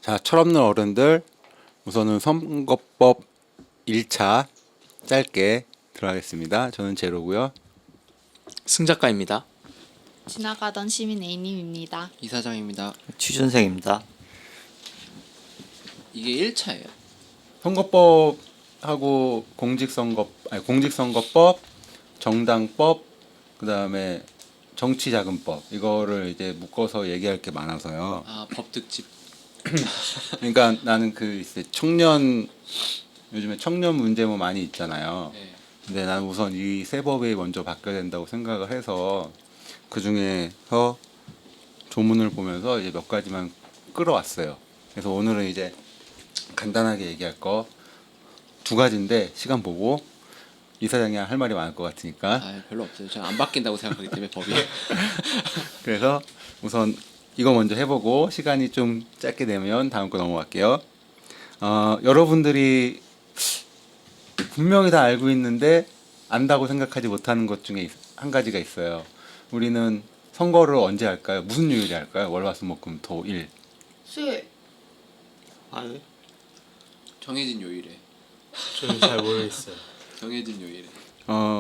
자, 철없는 어른들 우선은 선거법 1차 짧게 들어가겠습니다. 저는 제로고요. 승작가입니다. 지나가던 시민 A님입니다. 이사장입니다. 취준생입니다. 이게 1차예요. 선거법하고 공직선거법, 정당법, 그다음에 정치자금법 이거를 이제 묶어서 얘기할 게 많아서요. 아, 법 특집. 그러니까 나는 요즘에 청년 문제 뭐 많이 있잖아요. 네. 근데 나는 우선 이 세 법이 먼저 바뀌어야 된다고 생각을 해서 그 중에서 조문을 보면서 이제 몇 가지만 끌어왔어요. 그래서 오늘은 이제 간단하게 얘기할 거 2가지인데 시간 보고 이사장이 할 말이 많을 것 같으니까 아, 별로 없어요. 저는 안 바뀐다고 생각하기 때문에 법이. 그래서 우선 이거 먼저 해보고 시간이 좀 짧게 되면 다음 거 넘어갈게요. 여러분들이 분명히 다 알고 있는데 안다고 생각하지 못하는 것 중에 한 가지가 있어요. 우리는 선거를 언제 할까요? 무슨 요일에 할까요? 월화수목금토일. 수요일. 아유, 정해진 요일에. 저는 잘 모르겠어요. 정해진 요일에.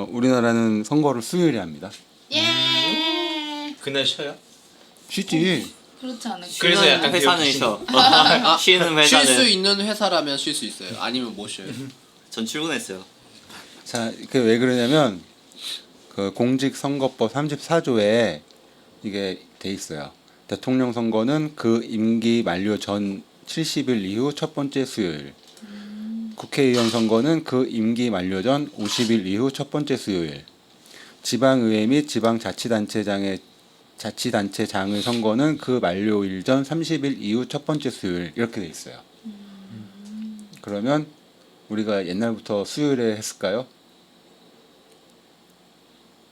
우리나라는 선거를 수요일에 합니다. 예. 그날 쉬어요? 쉬지. 그렇지 않을까? 그래서 약간 회사는 기억이 쉬어. 아, 쉬는 쉴 수 회사는 있는 회사라면 쉴 수 있어요. 아니면 못 쉬어요. 전 출근했어요. 자, 그 왜 그러냐면 그 공직선거법 34조에 이게 돼 있어요. 대통령 선거는 그 임기 만료 전 70일 이후 첫 번째 수요일. 국회의원 선거는 그 임기 만료 전 50일 이후 첫 번째 수요일. 지방의회 및 지방자치단체장의 선거는 그 만료일 전 30일 이후 첫 번째 수요일 이렇게 돼 있어요. 그러면 우리가 옛날부터 수요일에 했을까요?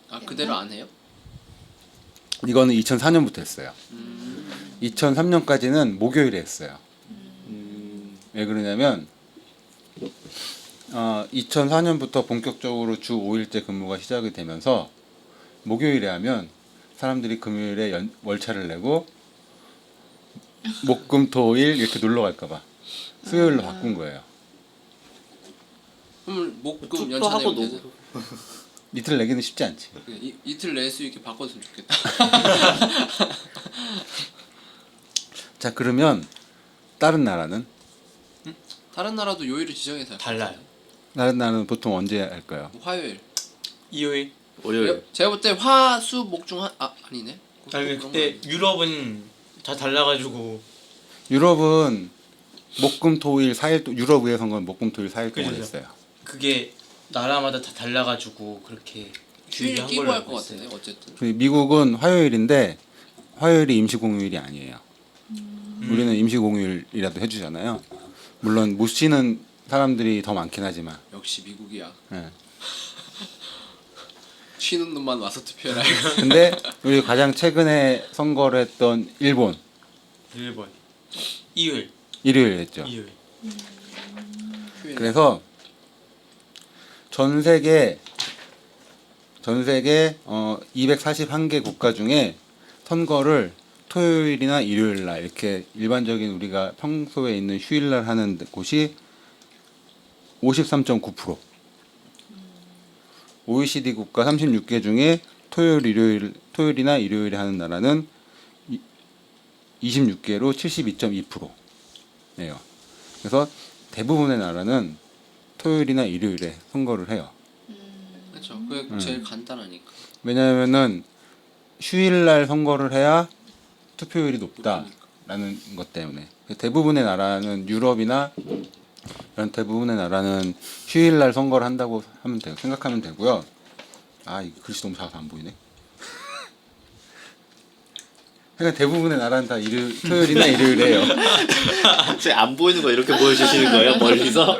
아, 그대로 안 해요? 이거는 2004년부터 했어요. 2003년까지는 목요일에 했어요. 왜 그러냐면 2004년부터 본격적으로 주 5일제 근무가 시작이 되면서 목요일에 하면 사람들이 금요일에 월차를 내고 목금토일 이렇게 놀러 갈까봐 수요일로 바꾼 거예요. 그럼 목금 툭도 연차 하고 내면 노고. 되죠. 이틀 내기는 쉽지 않지. 이틀 낼 수 있게 바꿨으면 좋겠다. 자, 그러면 다른 나라는? 다른 나라도 요일을 지정해서 할 달라요. 거잖아요. 다른 나라는 보통 언제 할까요? 뭐 화요일. 일요일. 월요일. 제가 볼 때 화, 수, 목 중 아니네. 아니 그런 그때 거 유럽은 다 달라가지고 유럽은 목금토일 4일 유럽 의회 선거는 목금토일 4일 동안 그죠. 했어요. 그게 나라마다 다 달라가지고 그렇게 휴일 길게 한 끼고 걸로 할 알고 것 있어요. 같은데 어쨌든. 그 미국은 화요일인데 화요일이 임시공휴일이 아니에요. 우리는 임시공휴일이라도 해주잖아요. 물론 못 쉬는 사람들이 더 많긴 하지만. 역시 미국이야. 예. 쉬는 놈만 와서 투표해라. 근데 우리 가장 최근에 선거를 했던 일본 일본. 일요일. 일요일 했죠. 일요일. 휴일. 그래서 전 세계 241개 국가 중에 선거를 토요일이나 일요일 날 이렇게 일반적인 우리가 평소에 있는 휴일 날 하는 곳이 53.9%. OECD 국가 36개 중에 토요일이나 일요일에 하는 나라는 26개로 72.2%예요. 그래서 대부분의 나라는 토요일이나 일요일에 선거를 해요. 그렇죠. 그게 제일 간단하니까. 왜냐하면은 휴일날 선거를 해야 투표율이 높다라는 것 때문에 대부분의 나라는 유럽이나 이런 대부분의 나라는 휴일날 선거를 한다고 하면 돼요. 생각하면 되고요. 아, 이 글씨 너무 작아서 안 보이네. 그러니까 대부분의 나라는 다 토요일이나 일요일에 해요. 안 보이는 거 이렇게 보여주시는 거예요? 멀리서?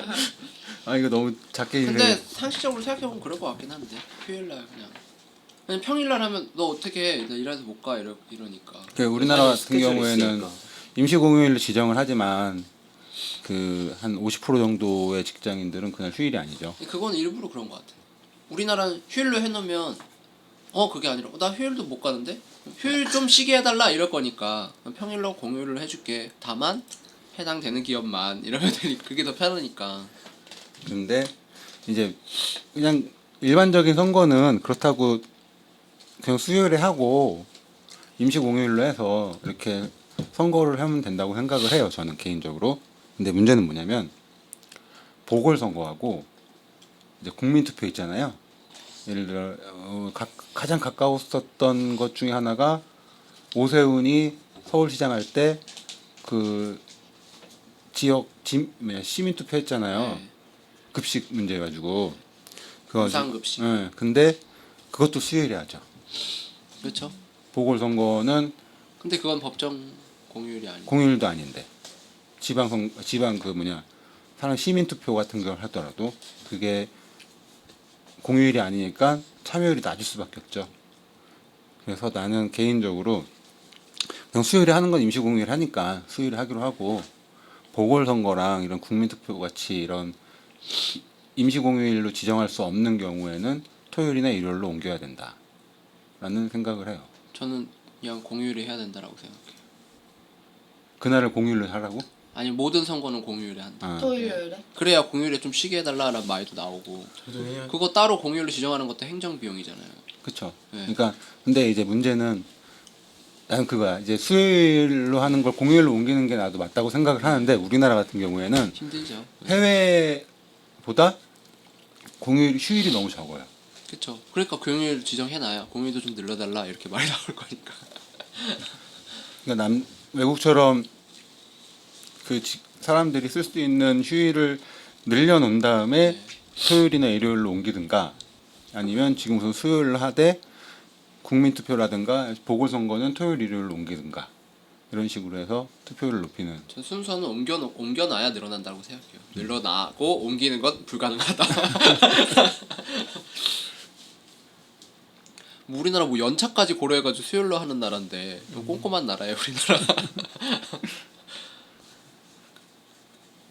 아, 이거 너무 작게 근데 해주세요. 상식적으로 생각해보면 그럴 것 같긴 한데 휴일날 그냥 평일날 하면 너 어떻게 해? 나 일해서 못 가 이러니까. 우리나라 같은 스케줄이 경우에는 있으니까. 임시공휴일로 지정을 하지만 그 한 50% 정도의 직장인들은 그날 휴일이 아니죠. 그건 일부러 그런 것 같아. 우리나라는 휴일로 해놓으면 그게 아니라 나 휴일도 못 가는데 휴일 좀 쉬게 해달라 이럴 거니까 평일로 공휴일을 해줄게. 다만 해당되는 기업만 이러면 되니까 그게 더 편하니까. 근데 이제 그냥 일반적인 선거는 그렇다고 그냥 수요일에 하고 임시 공휴일로 해서 이렇게 선거를 하면 된다고 생각을 해요. 저는 개인적으로. 근데 문제는 뭐냐면 보궐선거하고 이제 국민투표 있잖아요. 예를 들어 가장 가까웠었던 것 중에 하나가 오세훈이 서울시장 할 때 그 지역 시민투표 했잖아요. 네. 급식 문제 가지고 그거 무상급식. 예. 근데 그것도 수요일에 하죠. 그렇죠. 보궐선거는 근데 그건 법정 공휴일이 아니고. 공휴일도 아닌데 지방 그 뭐냐 사람 시민투표 같은 걸 하더라도 그게 공휴일이 아니니까 참여율이 낮을 수밖에 없죠. 그래서 나는 개인적으로 그냥 수요일에 하는 건 임시 공휴일 하니까 수요일에 하기로 하고 보궐선거랑 이런 국민투표 같이 이런 임시 공휴일로 지정할 수 없는 경우에는 토요일이나 일요일로 옮겨야 된다라는 생각을 해요. 저는 그냥 공휴일에 해야 된다라고 생각해요. 그날을 공휴일로 하라고? 아니 모든 선거는 공휴일에 한다. 아, 토요일에. 그래야 공휴일에 좀 쉬게 해달라는 말도 나오고. 저도 해요. 그거 따로 공휴일로 지정하는 것도 행정 비용이잖아요. 그렇죠. 네. 그러니까 근데 이제 문제는 나는 그거야. 이제 수요일로 하는 걸 공휴일로 옮기는 게 나도 맞다고 생각을 하는데 우리나라 같은 경우에는 힘들죠. 해외보다 휴일이 너무 적어요. 그렇죠. 그러니까 공휴일 지정해놔야 공휴일도 좀 늘려달라 이렇게 말이 나올 거니까. 그러니까 외국처럼 사람들이 쓸 수 있는 휴일을 늘려놓은 다음에 네. 토요일이나 일요일로 옮기든가 아니면 지금 우선 수요일로 하되 국민투표라든가 보궐선거는 토요일 일요일로 옮기든가 이런 식으로 해서 투표율을 높이는. 전 순서는 옮겨놔야 늘어난다고 생각해요. 늘어나고 옮기는 건 불가능하다. 뭐 우리나라 뭐 연차까지 고려해가지고 수요일로 하는 나라인데 꼼꼼한 나라예요 우리나라.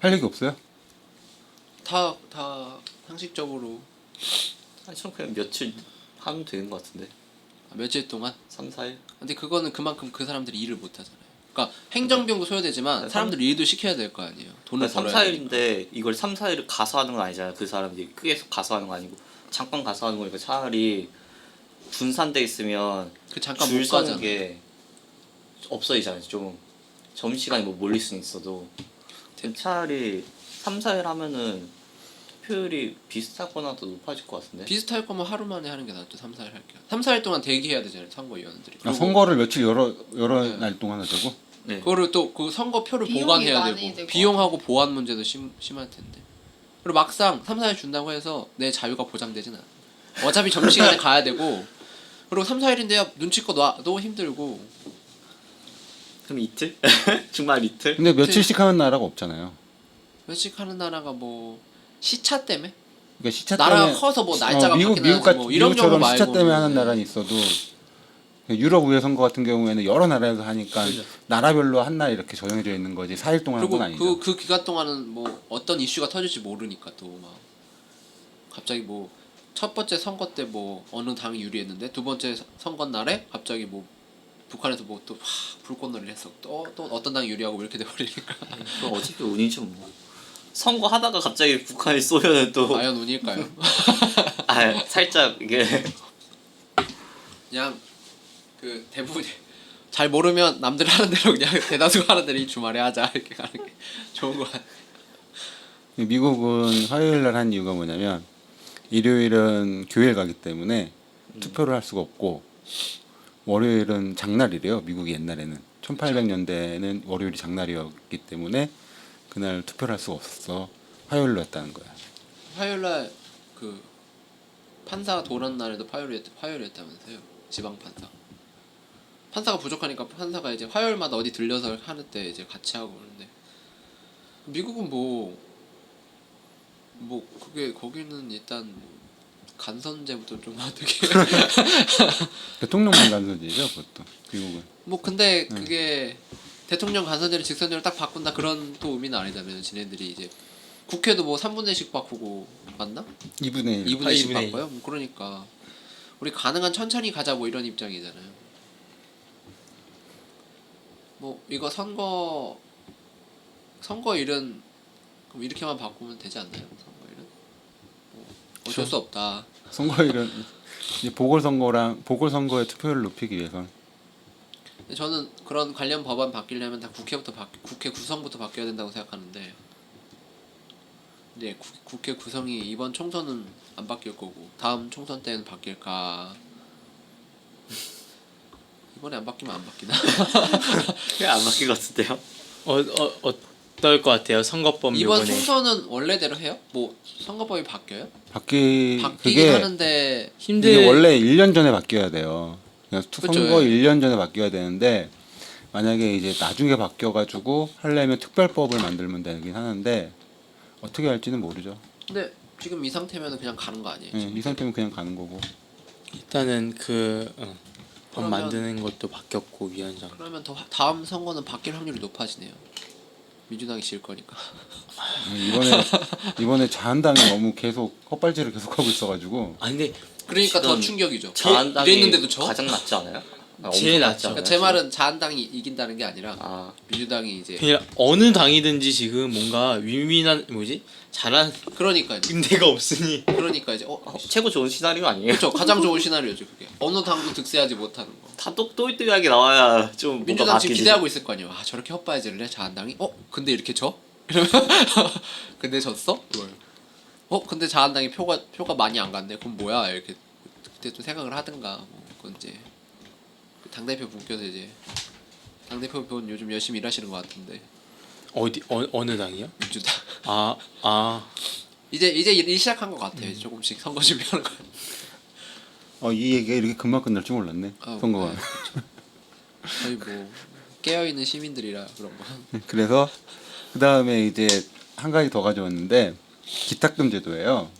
할 얘기 없어요? 다 상식적으로 아니 전 그냥 며칠 하면 되는 것 같은데. 며칠 동안. 3, 4일? 근데 그거는 그만큼 그 사람들이 일을 못 하잖아요. 그러니까 행정비용도 소요되지만 사람들 일도 시켜야 될 거 아니에요. 돈을 3, 벌어야 되니까. 4일인데 이걸 3, 4일을 가서 하는 건 아니잖아요. 그 사람들이 크게 가서 하는 거 아니고 잠깐 가서 하는 거니까 차라리 분산돼 있으면 그 잠깐 줄 못 서는 가잖아. 게 없어지잖아요. 좀 점심시간이 뭐 몰릴 수는 있어도 차라리 3, 4일 하면은 투표율이 비슷하거나 더 높아질 것 같은데. 비슷할 거면 하루 만에 하는 게 낫죠. 3, 4일 할게요. 3, 4일 동안 대기해야 되잖아요. 선거위원들이. 아, 그리고 선거를 며칠 여러 네. 날 동안 하자고? 네. 그거를 또 그 선거표를 비용이 보관해야 많이 되고 들 비용하고 보안 문제도 심할 텐데. 그리고 막상 3, 4일 준다고 해서 내 자유가 보장되진 않아. 어차피 점심시간에 가야 되고 그리고 3, 4일인데요. 눈치껏 놔도 힘들고. 그럼 이틀? 주말 이틀? 근데 며칠씩 하는 나라가 없잖아요. 몇씩 하는 나라가 뭐 시차 때문에? 그러니까 시차 나라가 때문에 커서 뭐 날짜가 바뀌는 미국 이런 경우 미국처럼 시차 말고는. 때문에 하는 나라는 있어도 유럽 의회 선거 같은 경우에는 여러 나라에서 하니까 나라별로 한 날 이렇게 정해져 있는 거지 4일 동안 하는 그리고 건 아니죠. 그 기간 동안은 뭐 어떤 이슈가 터질지 모르니까 또 막 갑자기 뭐 첫 번째 선거 때 뭐 어느 당이 유리했는데 두 번째 선거 날에 갑자기 뭐 북한에서 뭐 또 불꽃놀이를 했어. 또 어떤 당이 유리하고 이렇게 돼 버리니까. 그럼 어차피 운이죠 뭐. 선거 하다가 갑자기 북한이 쏘면은 또 과연 운일까요? 아 살짝 이게 그냥 그 대부분 잘 모르면 남들 하는 대로 그냥 대다수가 하는 대로 이 주말에 하자 이렇게 가는 게 좋은 거 같아. 미국은 화요일 날 한 이유가 뭐냐면 일요일은 교회를 가기 때문에 투표를 할 수가 없고 월요일은 장날이래요. 미국이 옛날에는 1800년대에는 월요일이 장날이었기 때문에 그날 투표를 할 수가 없었어. 화요일로 했다는 거야. 화요일 날 그 판사가 돌아온 날에도 화요일이었다면서요. 지방 판사. 판사가 부족하니까 판사가 이제 화요일마다 어디 들려서 하는 때 이제 같이 하고 그러는데 미국은 뭐 그게 거기는 일단 간선제부터 좀 되게 대통령만 간선제죠, 그것도 미국은. 뭐 근데 그게 대통령 간선제를 직선제로 딱 바꾼다 그런 또 의미는 아니잖아요. 지네들이 이제 국회도 뭐 3분의 1씩 바꾸고 맞나? 2분의 1. 2분의 1씩 2분의 1. 바꿔요? 뭐 그러니까 우리 가능한 천천히 가자 뭐 이런 입장이잖아요. 뭐 이거 선거 선거일은 그럼 이렇게만 바꾸면 되지 않나요? 선거일은 뭐 어쩔 수 없다. 선거일은 이제 보궐선거의 투표율을 높이기 위해서. 근데 저는 그런 관련 법안 바뀌려면 다 국회 구성부터 바뀌어야 된다고 생각하는데, 근데 국회 구성이 이번 총선은 안 바뀔 거고 다음 총선 때는 바뀔까? 이번에 안 바뀌면 안 바뀌나? 그냥 안 바뀔 것 같은데요? 어떨 것 같아요? 선거법 이번 요번에 총선은 원래대로 해요? 뭐 선거법이 바뀌어요? 바뀌긴 바뀌긴 하는데 이게 원래 1년 전에 바뀌어야 돼요. 그냥 그쵸, 선거 예. 1년 전에 바뀌어야 되는데 만약에 이제 나중에 바뀌어가지고 하려면 특별법을 만들면 되긴 하는데 어떻게 할지는 모르죠. 근데 지금 이 상태면 그냥 가는 거 아니에요? 예, 지금? 이 상태면 그냥 가는 거고. 일단은 법 그러면- 만드는 것도 바뀌었고 위원장. 그러면 더 다음 선거는 바뀔 확률이 높아지네요. 민주당이 질 거니까. 이번에 자한당이 너무 계속 헛발질을 계속하고 있어가지고 아 근데 그러니까 더 지금 충격이죠. 자한당이 이랬는데도 저? 가장 낫지 않아요? 제일 엄청 낫죠. 않아요, 그러니까 제 말은 자한당이 이긴다는 게 아니라 아, 민주당이 이제 그냥 어느 당이든지 지금 뭔가 윈윈한 뭐지 잘한 그러니까 이제 임대가 없으니 이제 최고 좋은 시나리오 아니에요? 그렇죠. 가장 좋은 시나리오죠 그게. 어느 당도 득세하지 못하는 거. 다 또이또이하게 나와야 좀 뭔가 민주당 지금 바뀌지. 기대하고 있을 거 아니에요. 아 저렇게 헛바지를 해 자한당이? 근데 이렇게 져? 이러면 근데 졌어? 뭘? 근데 자한당이 표가 많이 안 갔네. 그럼 뭐야? 이렇게 그때 좀 생각을 하든가. 뭐 그건 이제 당대표 분께서 이제 당대표 분 요즘 열심히 일하시는 것 같은데 어느 당이요? 민주당 아 이제 일 시작한 것 같아요. 이제 조금씩 선거 준비하는 거. 이 얘기가 이렇게 금방 끝날 줄 몰랐네. 선거가. 네, 저희 뭐 깨어 있는 시민들이라 그런 거. 그래서 그 다음에 이제 한 가지 더 가져왔는데 기탁금 제도예요.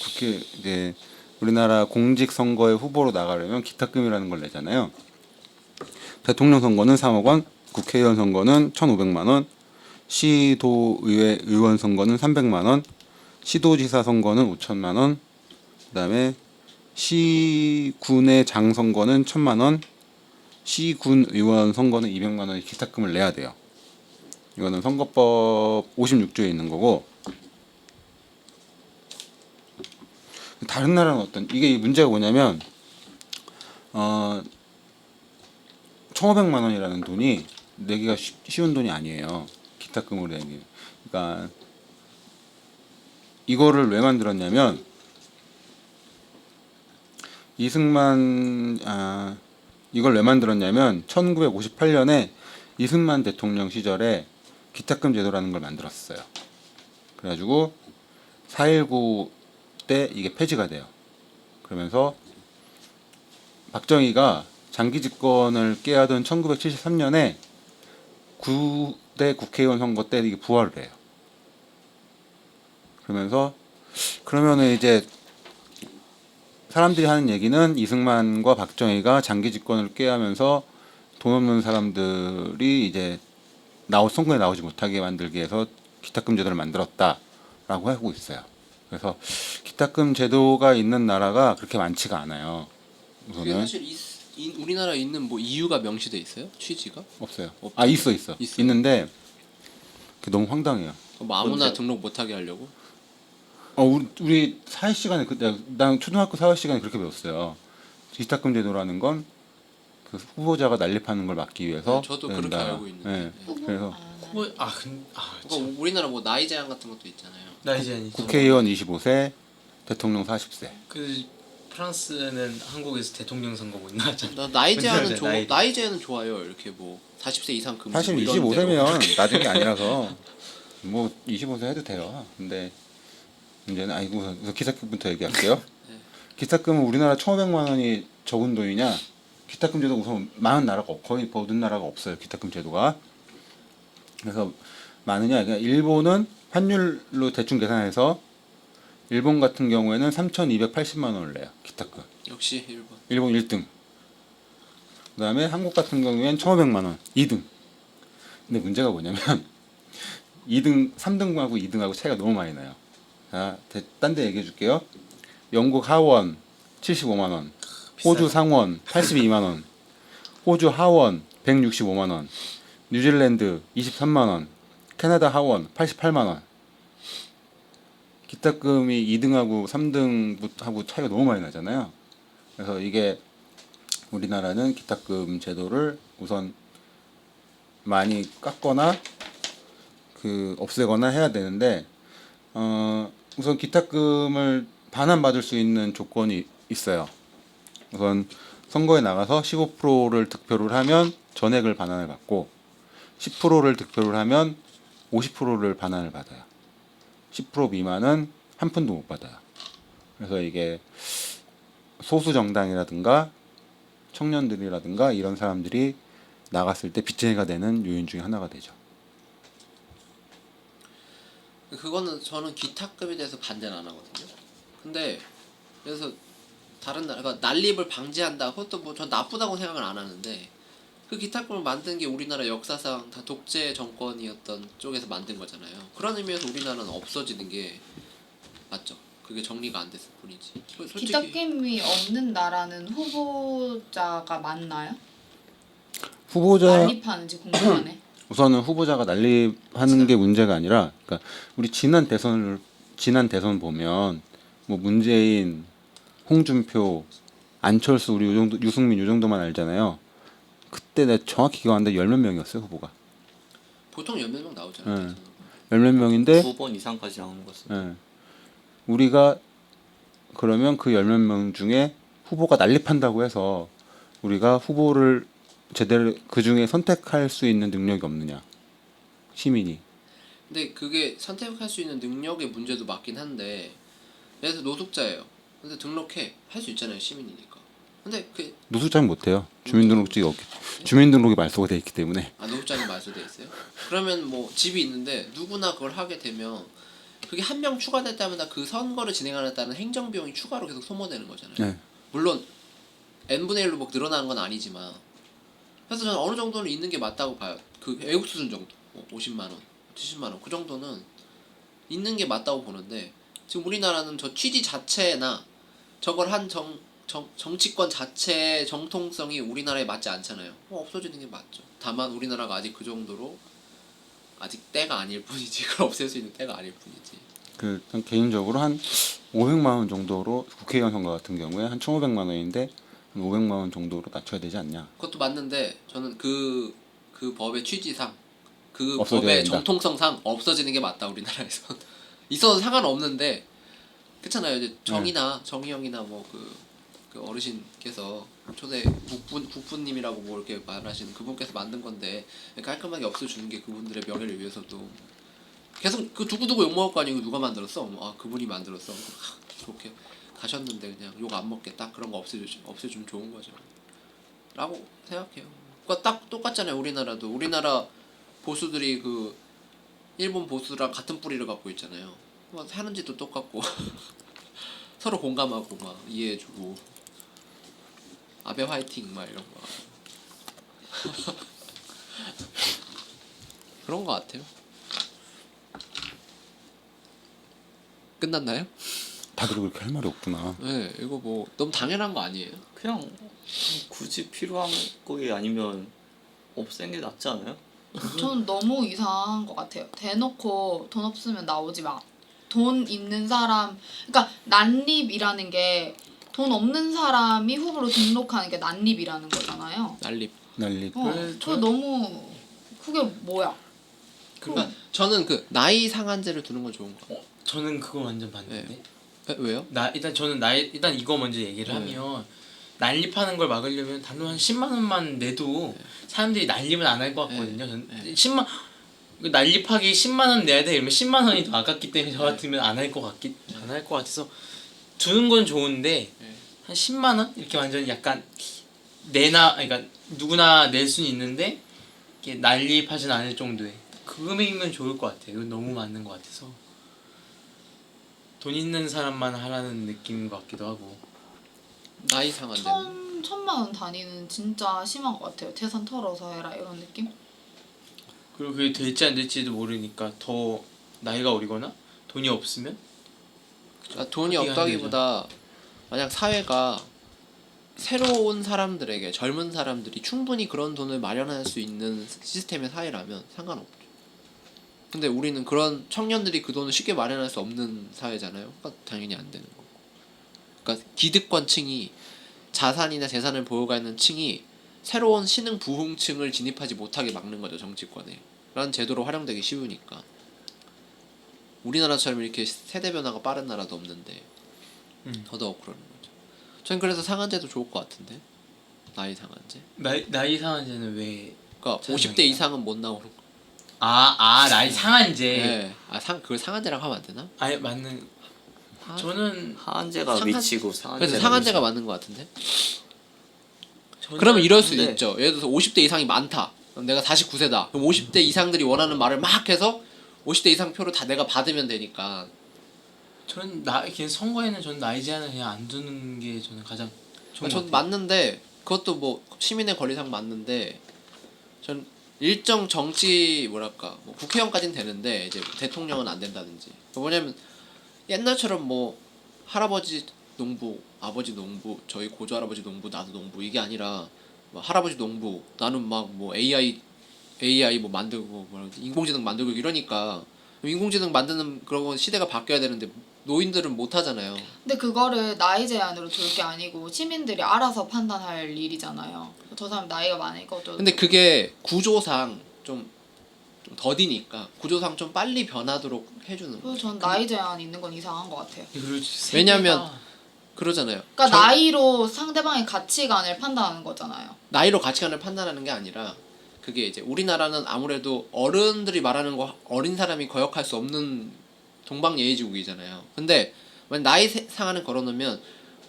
국회 이제 우리나라 공직 선거에 후보로 나가려면 기탁금이라는 걸 내잖아요. 대통령 선거는 3억 원, 국회의원 선거는 1,500만 원, 시도의회 의원 선거는 300만 원, 시도지사 선거는 5천만 원, 그다음에 시군의 장 선거는 1,000만 원, 시군 의원 선거는 200만 원의 기탁금을 내야 돼요. 이거는 선거법 56조에 있는 거고, 다른 나라는 이게 문제가 뭐냐면 1,500만 원이라는 돈이 내기가 쉬운 돈이 아니에요. 기탁금으로 내기. 그러니까 이거를 왜 만들었냐면 이걸 왜 만들었냐면 1958년에 이승만 대통령 시절에 기탁금 제도라는 걸 만들었어요. 그래가지고 4.19 때 이게 폐지가 돼요. 그러면서 박정희가 장기 집권을 꾀하던 1973년에 9대 국회의원 선거 때 이게 부활을 해요. 그러면은 이제 사람들이 하는 얘기는 이승만과 박정희가 장기 집권을 꾀하면서 돈 없는 사람들이 이제 선거에 나오지 못하게 만들기 위해서 기탁금 제도를 만들었다라고 하고 있어요. 그래서 기탁금 제도가 있는 나라가 그렇게 많지가 않아요. 그게 우선은 사실 우리나라에 있는 뭐 이유가 명시돼 있어요? 취지가? 없어요. 없죠? 있어. 있어요? 있는데 그게 너무 황당해요. 뭐 아무나 뭔데요? 등록 못하게 하려고? 우리 사회 시간에 난 초등학교 사회 시간에 그렇게 배웠어요. 기탁금 제도라는 건 그 후보자가 난립하는 걸 막기 위해서. 네, 저도 그렇게 낸다. 알고 있는데. 네. 그래서 그러니까 우리나라 뭐 나이 제한 같은 것도 있잖아요. 나 이제 국회의원 25세, 대통령 40세. 그 프랑스는 한국에서 대통령 선거 못 나왔잖아. 나이 제한은 나이. 나이 제한은 좋아요. 이렇게 뭐 40세 이상 금지. 사실 뭐 이런 대로. 25세면 나중이 아니라서 뭐 25세 해도 돼요. 근데 문제는 그래서 기탁금부터 얘기할게요. 네. 기탁금은 우리나라 1,500만 원이 적은 돈이냐? 기탁금 제도가 우선 많은 나라가 거의 모든 나라가 없어요. 기탁금 제도가. 그래서 많으냐? 그러니까 일본은 환율로 대충 계산해서 일본 같은 경우에는 3,280만 원을 내요. 기탁금. 역시 일본. 일본 1등. 그다음에 한국 같은 경우엔 1,500만 원 2등. 근데 문제가 뭐냐면 3등하고 2등하고 차이가 너무 많이 나요. 자, 딴 데 얘기해 줄게요. 영국 하원 75만 원. 호주 상원 82만 원. 호주 하원 165만 원. 뉴질랜드 23만 원. 캐나다 하원 88만 원. 기탁금이 2등하고 3등하고 차이가 너무 많이 나잖아요. 그래서 이게 우리나라는 기탁금 제도를 우선 많이 깎거나 없애거나 해야 되는데 우선 기탁금을 반환받을 수 있는 조건이 있어요. 우선 선거에 나가서 15%를 득표를 하면 전액을 반환을 받고 10%를 득표를 하면 50%를 반환을 받아요. 10% 미만은 한 푼도 못 받아요. 그래서 이게 소수 정당이라든가 청년들이라든가 이런 사람들이 나갔을 때 빚쟁이가 되는 요인 중에 하나가 되죠. 그거는 저는 기탁금에 대해서 반대는 안 하거든요. 근데 그래서 다른 나라, 그러니까 난립을 방지한다. 그것도 뭐 전 나쁘다고 생각을 안 하는데 그 기탁금을 만든 게 우리나라 역사상 다 독재 정권이었던 쪽에서 만든 거잖아요. 그런 의미에서 우리나라는 없어지는 게 맞죠. 그게 정리가 안 됐을 뿐이지. 솔직히 기탁금이 없는 나라는 후보자가 많나요? 후보자 난립하는지 궁금하네. 우선은 후보자가 난립하는 게 문제가 아니라, 그러니까 우리 지난 대선 보면 뭐 문재인, 홍준표, 안철수 우리 요 정도, 유승민 요 정도만 알잖아요. 그때 내가 정확히 기억 안 나는데 열 몇 명이었어요 후보가. 보통 몇몇 명 나오잖아요. 네. 열 몇 명인데 9번 이상까지 나오는 것 같습니다. 예. 우리가 그러면 그 열 몇 명 중에 후보가 난립한다고 해서 우리가 후보를 제대로 그 중에 선택할 수 있는 능력이 없느냐, 시민이. 근데 그게 선택할 수 있는 능력의 문제도 맞긴 한데, 예를 들어 노숙자예요. 근데 등록해 할 수 있잖아요, 시민이니까. 근데 그 노숙자는 못해요. 주민등록이 말소가 돼 있기 때문에. 노숙자는 말소돼 있어요? 그러면 뭐 집이 있는데 누구나 그걸 하게 되면 그게 한 명 추가됐다면 그 선거를 진행하는 데는 행정 비용이 추가로 계속 소모되는 거잖아요. 네. 물론 n분의 1로 뭐 늘어나는 건 아니지만, 그래서 저는 어느 정도는 있는 게 맞다고 봐요. 그 외국 수준 정도, 50만 원, 70만 원, 그 정도는 있는 게 맞다고 보는데, 지금 우리나라는 저 취지 자체나 저걸 한 정치권 자체의 정통성이 우리나라에 맞지 않잖아요. 없어지는 게 맞죠. 다만 우리나라가 아직 그 정도로 아직 때가 아닐 뿐이지, 그걸 없앨 수 있는 때가 아닐 뿐이지. 전 개인적으로 한 500만 원 정도로, 국회의원 선거 같은 경우에 한 1,500만 원인데 한 500만 원 정도로 낮춰야 되지 않냐. 그것도 맞는데 저는 그 법의 취지상, 그 없어져야 법의 된다. 정통성상 없어지는 게 맞다, 우리나라에서. 있어도 상관없는데, 그렇잖아요. 이제 정의 형이나 뭐 그 어르신께서 초대 국부님이라고 뭐 이렇게 말하시는 그분께서 만든 건데, 깔끔하게 없애주는 게 그분들의 명예를 위해서도. 계속 그 두고두고 욕먹을 거 아니고, 누가 만들었어? 그분이 만들었어. 그렇게 가셨는데 그냥 욕 안 먹겠다, 그런 거 없애주면 좋은 거죠 라고 생각해요. 그러니까 딱 똑같잖아요. 우리나라 보수들이 그 일본 보수랑 같은 뿌리를 갖고 있잖아요. 사는 짓도 똑같고 서로 공감하고 막 이해해주고, 아베 화이팅 막 이런 거 그런 거 같아요. 끝났나요? 다들 그렇게 할 말이 없구나. 네, 이거 뭐 너무 당연한 거 아니에요? 그냥 굳이 필요한 거에 아니면 없앤 게 낫지 않아요? 저는 너무 이상한 것 같아요. 대놓고 돈 없으면 나오지 마. 돈 있는 사람, 그러니까 난립이라는 게 돈 없는 사람이 후보로 등록하는 게 난립이라는 거잖아요. 난립. 저 너무 그게 뭐야? 그러니까 저는 그 나이 상한제를 두는 건 좋은 거. 저는 그거 완전 반대인데. 왜요? 일단 이거 먼저 얘기를 하면, 난립하는 걸 막으려면 단돈 한 10만 원만 내도 사람들이 난립은 안 할 것 같거든요. 저는 10만 난립하기 10만 원 내야 돼 이러면 10만 원이 더 아깝기 때문에 저 같으면 안 할 것 같아서 두는 건 좋은데, 한 10만 원 이렇게 완전 약간 그러니까 누구나 낼 수는 있는데 이렇게 난립하진 않을 정도의 그 금액이면 좋을 것 같아요. 이건 너무 맞는 것 같아서 돈 있는 사람만 하라는 느낌인 것 같기도 하고. 나이 상한제는. 천만 원 단위는 진짜 심한 것 같아요. 태산 털어서 해라 이런 느낌? 그리고 그게 될지 안 될지도 모르니까 더 나이가 어리거나 돈이 없으면 돈이 그게 없다기보다 만약 사회가 새로운 사람들에게, 젊은 사람들이 충분히 그런 돈을 마련할 수 있는 시스템의 사회라면 상관없죠. 근데 우리는 그런 청년들이 그 돈을 쉽게 마련할 수 없는 사회잖아요. 그러니까 당연히 안 되는 거고. 그러니까 기득권층이 자산이나 재산을 보유가 있는 층이 새로운 신흥 부흥층을 진입하지 못하게 막는 거죠, 정치권에. 라는 제도로 활용되기 쉬우니까. 우리나라처럼 이렇게 세대 변화가 빠른 나라도 없는데 더더욱 그러는 거죠. 전 그래서 상한제도 좋을 것 같은데. 나이 상한제. 나이 상한제는 왜? 그러니까 세상에. 50대 이상은 못 나오는 거. 나이 상한제. 네. 그걸 상한제라고 하면 안 되나? 아니 맞는. 저는 하한제가 미치고 상한제가 그래서 상한제가 맞는 것 같은데. 저는 그러면 이럴 수 근데- 있죠. 예를 들어서 50대 이상이 많다. 그럼 내가 49세다. 그럼 50대 이상들이 원하는 말을 막 해서 50대 이상 표를 다 내가 받으면 되니까. 저는 그냥 선거에는 저는 나이 제한을 그냥 안 두는 게 저는 가장 좋은 것 전 같아요. 맞는데 그것도 뭐 시민의 권리상 맞는데 전 일정 정치 뭐랄까 뭐 국회의원까지는 되는데 이제 대통령은 안 된다든지. 뭐냐면 옛날처럼 뭐 할아버지 농부, 아버지 농부, 저희 고조할아버지 농부, 나도 농부 이게 아니라 뭐 할아버지 농부, 나는 막 뭐 AI 뭐 만들고 뭐 인공지능 만들고 이러니까 인공지능 만드는 그런 시대가 바뀌어야 되는데 노인들은 못 하잖아요. 근데 그거를 나이 제한으로 둘 게 아니고 시민들이 알아서 판단할 일이잖아요. 저 사람 나이가 많으니까 또 근데 그게 구조상 좀 더디니까 구조상 좀 빨리 변하도록 해주는 거. 그래서 전 나이 제한 있는 건 이상한 것 같아요. 그리고 왜냐면 그러잖아요. 그러니까 나이로 상대방의 가치관을 판단하는 거잖아요. 나이로 가치관을 판단하는 게 아니라 그게 이제 우리나라는 아무래도 어른들이 말하는 거 어린 사람이 거역할 수 없는 동방예의지국이잖아요. 근데 만약 나이 상한을 걸어놓으면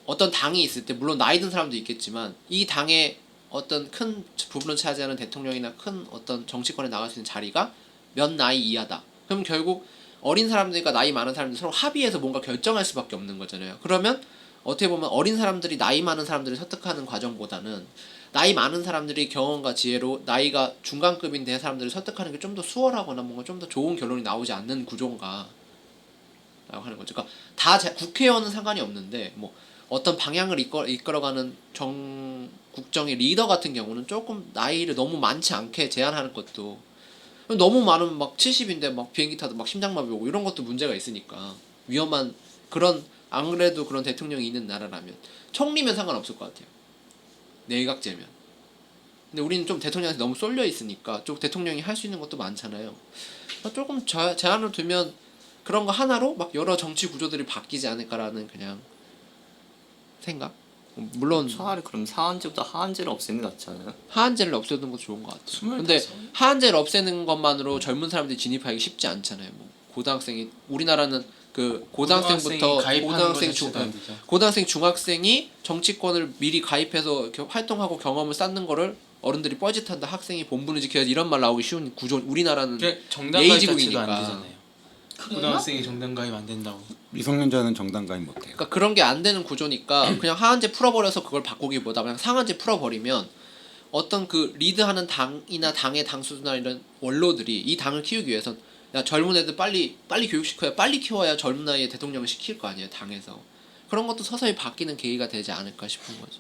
어떤 당이 있을 때 물론 나이 든 사람도 있겠지만 이 당의 어떤 큰 부분을 차지하는 대통령이나 큰 어떤 정치권에 나갈 수 있는 자리가 몇 나이 이하다. 그럼 결국 어린 사람들과 나이 많은 사람들이 서로 합의해서 뭔가 결정할 수밖에 없는 거잖아요. 그러면 어떻게 보면 어린 사람들이 나이 많은 사람들을 설득하는 과정보다는 나이 많은 사람들이 경험과 지혜로 나이가 중간급인 사람들을 설득하는 게 좀 더 수월하거나 뭔가 좀 더 좋은 결론이 나오지 않는 구조인가 라고 하는 거죠. 그러니까 국회의원은 상관이 없는데 뭐 어떤 방향을 이끌어가는 국정의 리더 같은 경우는 조금 나이를 너무 많지 않게 제한하는 것도 너무 많으면 막 70인데 막 비행기 타도 막 심장마비 오고 이런 것도 문제가 있으니까 위험한 그런 안 그래도 그런 대통령이 있는 나라라면 총리면 상관없을 것 같아요. 내각제면. 근데 우리는 좀 대통령한테 너무 쏠려 있으니까 좀 대통령이 할 수 있는 것도 많잖아요. 조금 제한을 두면 그런 거 하나로 막 여러 정치 구조들이 바뀌지 않을까라는 그냥 생각. 물론 차라리 그럼 상한제보다 하한제를 없애는 게 낫지 않아요? 하한제를 없애는 것도 좋은 것 같아요. 근데 하한제를 없애는 것만으로 젊은 사람들이 진입하기 쉽지 않잖아요. 뭐 고등학생이 우리나라는 그 고등학생부터 고등학생 중학생이 정치권을 미리 가입해서 이렇게 활동하고 경험을 쌓는 거를 어른들이 뻘짓한다. 학생이 본분을 지켜야지 이런 말 나오기 쉬운 구조. 우리나라는 정당 가입 자체도 예의지국이니까. 안 되잖아요. 고등학생이 정당 가입 안 된다고. 미성년자는 정당 가입 못해요. 그러니까 그런 게 안 되는 구조니까 그냥 하한제 풀어버려서 그걸 바꾸기보다 그냥 상한제 풀어버리면 어떤 그 리드하는 당이나 당의 당수나 이런 원로들이 이 당을 키우기 위해선 야 젊은 애들 빨리 교육시켜야 빨리 키워야 젊은 나이에 대통령을 시킬 거 아니에요 당에서. 그런 것도 서서히 바뀌는 계기가 되지 않을까 싶은 거죠.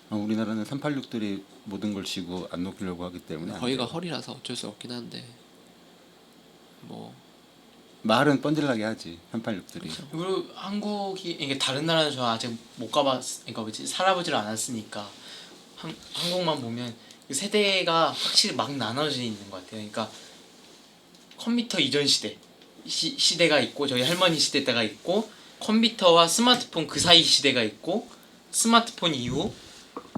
우리나라는 386들이 모든 걸 쥐고 안 놓기려고 하기 때문에 안 거기가 돼요. 허리라서 어쩔 수 없긴 한데 뭐 말은 뻔질나게 하지 386들이. 그리고 한국이 이게 다른 나라는 저 아직 못 가봤, 그러니까 뭐지 살아보질 않았으니까 한국만 보면 그 세대가 확실히 막 나눠져 있는 것 같아요. 그러니까 컴퓨터 이전 시대가 있고 저희 할머니 시대 때가 있고 컴퓨터와 스마트폰 그 사이 시대가 있고 스마트폰 이후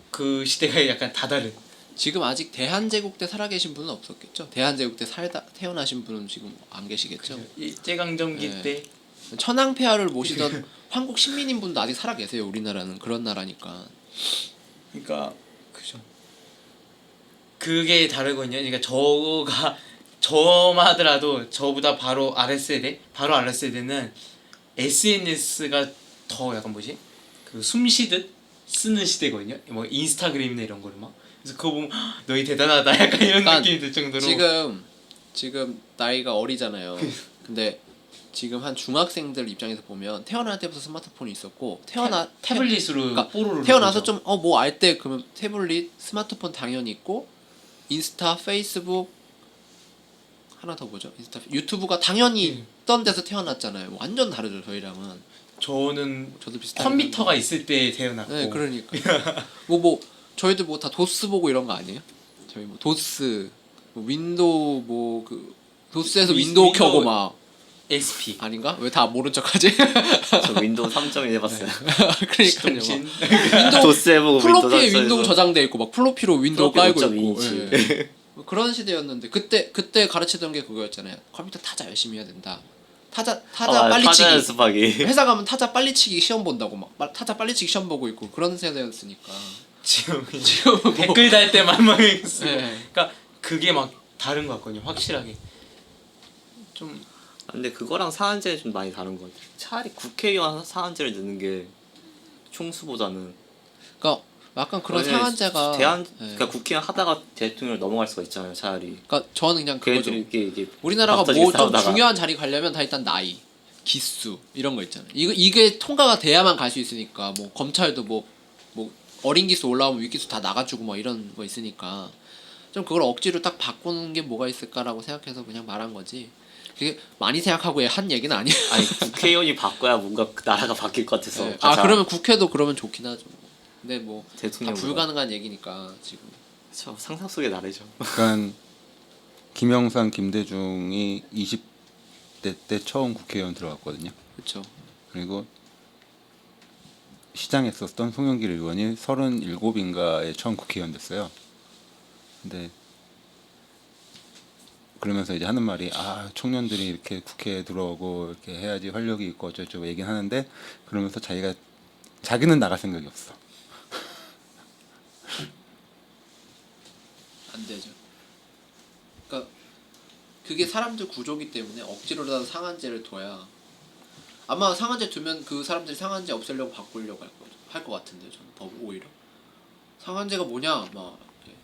그 시대가 약간 다 다른. 지금 아직 대한제국 때 살아계신 분은 없었겠죠. 대한제국 때 태어나신 분은 지금 안 계시겠죠. 일제강점기 네. 때 천황폐하를 모시던 한국 신민인 분도 아직 살아 계세요. 우리나라는 그런 나라니까. 그러니까 그죠. 그게 다르거든요. 그러니까 저만 하더라도 저보다 바로 아랫세대는 SNS가 더 약간 뭐지? 그 숨쉬듯 쓰는 시대거든요. 뭐 인스타그램이나 이런 거를 막. 그래서 그거 보면 너희 대단하다 약간 이런 그러니까 느낌이 들 정도로. 지금 나이가 어리잖아요. 근데 지금 한 중학생들 입장에서 보면 태어날 때부터 스마트폰이 있었고 태블릿으로 그러니까 뽀로로 태어나서 좀 뭐 알 때 그러면 태블릿, 스마트폰 당연히 있고 인스타, 페이스북 하나 더 보죠. 인스타 유튜브가 당연히 있던 데서 태어났잖아요. 완전 다르죠 저희랑은. 저는 저도 비슷한 컴퓨터가 있을 때 태어났고. 네, 그러니까 뭐 저희도 뭐 다 도스 보고 이런 거 아니에요? 저희 뭐 도스, 뭐 윈도우 뭐 그 도스에서 윈도우 켜고 막 XP. 아닌가? 왜 다 모른 척하지? 저 윈도우 3.1 해봤어요. 그러니까요. 정신. 윈도우 도스 해보고 플로피에 윈도우 윈도우 저장돼 있고 막 플로피로 윈도우 플로피 깔고 있고 5.2인치. 예. 뭐 그런 시대였는데 그때 가르치던 게 그거였잖아요. 컴퓨터 타자 열심히 해야 된다. 타자 빨리 타자 치기. 연습하기. 회사 가면 타자 빨리 치기 시험 본다고 막 타자 빨리 치기 시험 보고 있고 그런 세대였으니까. 지금 지금 뭐 댓글 달 때만 막 쓰고. 네. 그러니까 그게 막 다른 것 같거든요. 확실하게. 좀 근데 그거랑 사안제 좀 많이 다른 것 같아요. 차라리 국회의원 사안제를 넣는 게 총수보다는 그러니까 약간 그런 왜냐면 상한제가 그러니까 국회의원 하다가 대통령 넘어갈 수가 있잖아요. 차라리 그러니까 저는 그냥 그거죠. 걔네들이 이게 우리나라가 막 뭐 좀 싸우다가. 중요한 자리 가려면 다 일단 나이, 기수 이런 거 있잖아요. 이게 통과가 돼야만 갈 수 있으니까 뭐 검찰도 뭐 어린 기수 올라오면 위 기수 다 나가주고 뭐 이런 거 있으니까 좀 그걸 억지로 딱 바꾸는 게 뭐가 있을까라고 생각해서 그냥 말한 거지. 그게 많이 생각하고 한 얘기는 아니에요. 아니 국회의원이 바꿔야 뭔가 그 나라가 바뀔 것 같아서. 네. 아 그러면 국회도 그러면 좋긴 하죠. 근데 뭐 다 대통령 불가능한 얘기니까 지금. 저 상상 속의 나라죠. 그러니까 김영삼, 김대중이 20대 때 처음 국회의원 들어갔거든요. 그렇죠. 그리고 시장에 있었던 송영길 의원이 37인가에 처음 국회의원 됐어요. 근데 그러면서 이제 하는 말이 청년들이 이렇게 국회에 들어오고 이렇게 해야지 활력이 있고 어쩌고저쩌고 얘기는 하는데 그러면서 자기는 나갈 생각이 없어. 안 되죠. 그러니까 그게 사람들 구조기 때문에 억지로라도 상한제를 둬야 아마 상한제 두면 그 사람들이 상한제 없애려고 바꾸려고 할 것 같은데요. 저는 더 오히려 상한제가 뭐냐 막 이렇게.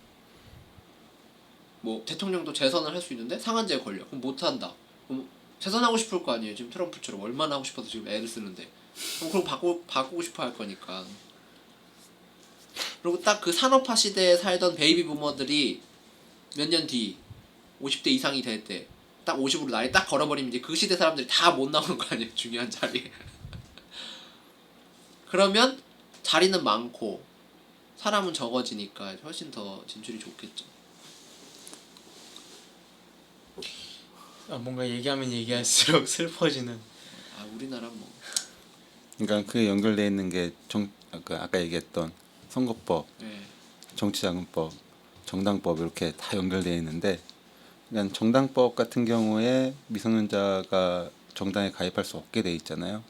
뭐 대통령도 재선을 할 수 있는데 상한제에 걸려 그럼 못 한다. 그럼 재선하고 싶을 거 아니에요. 지금 트럼프처럼 얼마나 하고 싶어서 지금 애를 쓰는데 그럼 바꾸고 싶어 할 거니까. 그리고 딱 그 산업화 시대에 살던 베이비 부머들이 몇 년 뒤 50대 이상이 될 때 딱 50으로 나이 딱 걸어버리면 이제 그 시대 사람들이 다 못 나오는 거 아니에요. 중요한 자리에. 그러면 자리는 많고 사람은 적어지니까 훨씬 더 진출이 좋겠죠. 뭔가 얘기하면 얘기할수록 슬퍼지는. 우리나라 뭐 그러니까 그게 연결돼 있는 게 아까 얘기했던 선거법, 네. 정치자금법, 정당법 이렇게 다 연결돼 있는데, 그러니까 정당법 같은 경우에 미성년자가 정당에 가입할 수 없게 돼 있잖아요.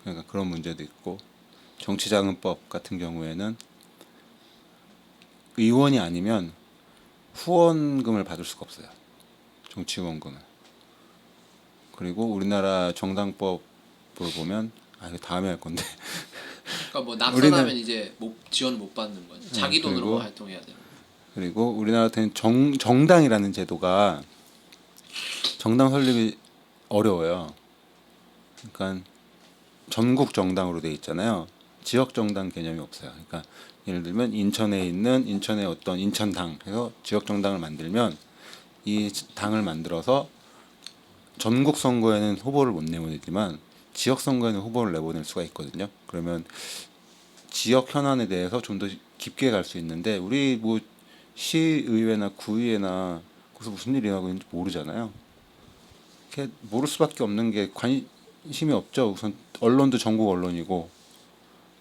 그러니까 그런 문제도 있고, 정치자금법 같은 경우에는 의원이 아니면 후원금을 받을 수가 없어요. 정치 후원금을. 그리고 우리나라 정당법을 보면 이거 다음에 할 건데. 그러니까 뭐 낙선하면 이제 지원을 못 받는 거지. 자기 돈으로 그리고 활동해야 되는. 그리고 우리나라 같은 정당이라는 제도가 정당 설립이 어려워요. 그러니까 전국 정당으로 돼 있잖아요. 지역 정당 개념이 없어요. 그러니까 예를 들면 인천의 어떤 인천당 해서 지역 정당을 만들면 이 당을 만들어서 전국 선거에는 후보를 못 내보내지만 지역 선거에는 후보를 내보낼 수가 있거든요. 그러면 지역 현안에 대해서 좀 더 깊게 갈 수 있는데 우리 뭐 시의회나 구의회나 거기서 무슨 일이 하고 있는지 모르잖아요. 이렇게 모를 수밖에 없는 게 관심이 없죠. 우선 언론도 전국 언론이고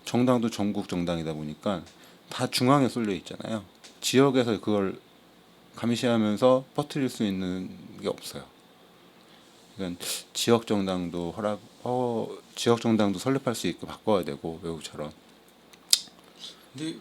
정당도 전국 정당이다 보니까 다 중앙에 쏠려 있잖아요. 지역에서 그걸 감시하면서 퍼뜨릴 수 있는 게 없어요. 그러니까 지역 정당도 지역 정당도 설립할 수 있게 바꿔야 되고 외국처럼. 근데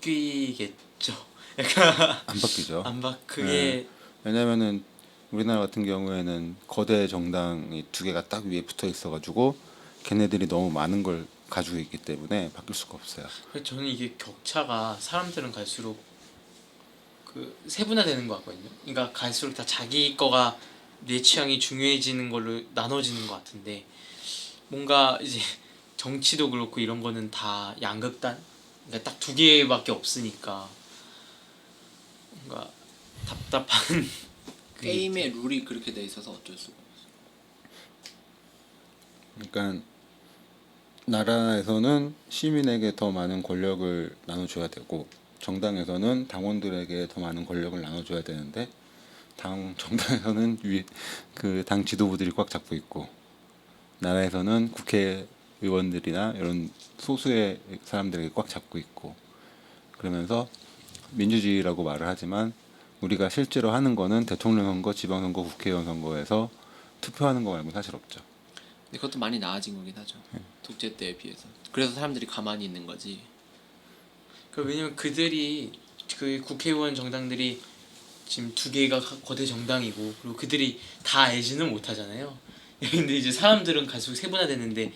바뀌겠죠. 약간 안 바뀌죠. 그게 왜냐면은 우리나라 같은 경우에는 거대 정당이 두 개가 딱 위에 붙어 있어가지고 걔네들이 너무 많은 걸 가지고 있기 때문에 바뀔 수가 없어요. 저는 이게 격차가 사람들은 갈수록 그 세분화되는 것 같거든요. 그러니까 갈수록 다 자기 거가 내 취향이 중요해지는 걸로 나눠지는 것 같은데 뭔가 이제 정치도 그렇고 이런 거는 다 양극단. 그러니까 딱 두 개밖에 없으니까 뭔가 답답한 게임의 룰이 그렇게 돼 있어서 어쩔 수가 없어. 그러니까 나라에서는 시민에게 더 많은 권력을 나눠줘야 되고 정당에서는 당원들에게 더 많은 권력을 나눠줘야 되는데 정당에서는 그 당 지도부들이 꽉 잡고 있고 나라에서는 국회의원들이나 이런 소수의 사람들에게 꽉 잡고 있고 그러면서 민주주의라고 말을 하지만 우리가 실제로 하는 거는 대통령 선거, 지방선거, 국회의원 선거에서 투표하는 거 말고 사실 없죠. 근데 그것도 많이 나아진 거긴 하죠. 독재 때에 비해서. 그래서 사람들이 가만히 있는 거지. 왜냐면 그들이 그 국회의원 정당들이 지금 두 개가 거대 정당이고 그리고 그들이 다 알지는 못하잖아요. 근데 이제 사람들은 갈수록 세분화되는데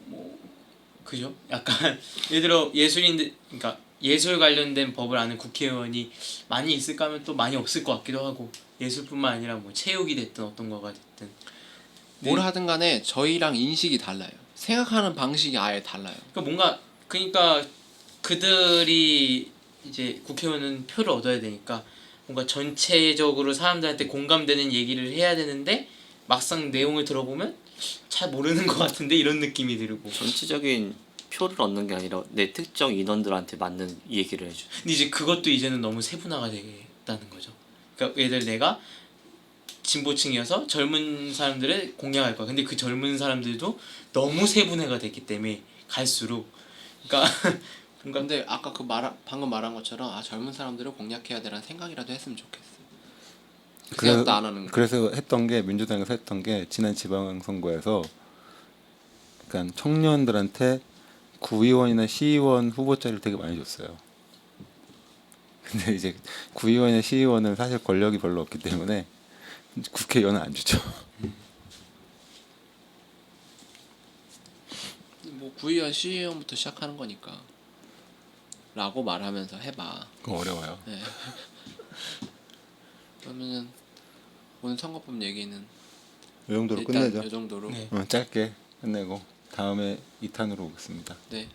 뭐 그죠? 약간 예를 들어 예술인들 그러니까 예술 관련된 법을 아는 국회의원이 많이 있을까 하면 또 많이 없을 것 같기도 하고 예술뿐만 아니라 뭐 체육이 됐든 어떤 거가 됐든 뭘 하든 간에 저희랑 인식이 달라요. 생각하는 방식이 아예 달라요. 그러니까 그들이 이제 국회의원은 표를 얻어야 되니까 뭔가 전체적으로 사람들한테 공감되는 얘기를 해야 되는데 막상 내용을 들어보면 잘 모르는 것 같은데 이런 느낌이 들고 전체적인 표를 얻는 게 아니라 내 특정 인원들한테 맞는 얘기를 해줘. 근데 이제 그것도 이제는 너무 세분화가 되겠다는 거죠. 그러니까 예를 들어 내가 진보층이어서 젊은 사람들을 공략할 거야. 근데 그 젊은 사람들도 너무 세분화가 됐기 때문에 갈수록 그러니까 뭔가 근데 아까 방금 말한 것처럼 젊은 사람들을 공략해야 되라는 생각이라도 했으면 좋겠어. 생각도 안 하는 거. 그래서 했던 게 민주당에서 했던 게 지난 지방선거에서 그러니까 청년들한테 구의원이나 시의원 후보자를 되게 많이 줬어요. 근데 이제 구의원이나 시의원은 사실 권력이 별로 없기 때문에 국회의원은 안 주죠. 뭐 구의원, 시의원부터 시작하는 거니까. 라고 말하면서 해봐. 그거 어려워요. 네. 그러면은 오늘 선거법 얘기는 이 정도로 일단 끝내죠. 이 정도로. 네. 짧게 끝내고 다음에 2탄으로 오겠습니다. 네.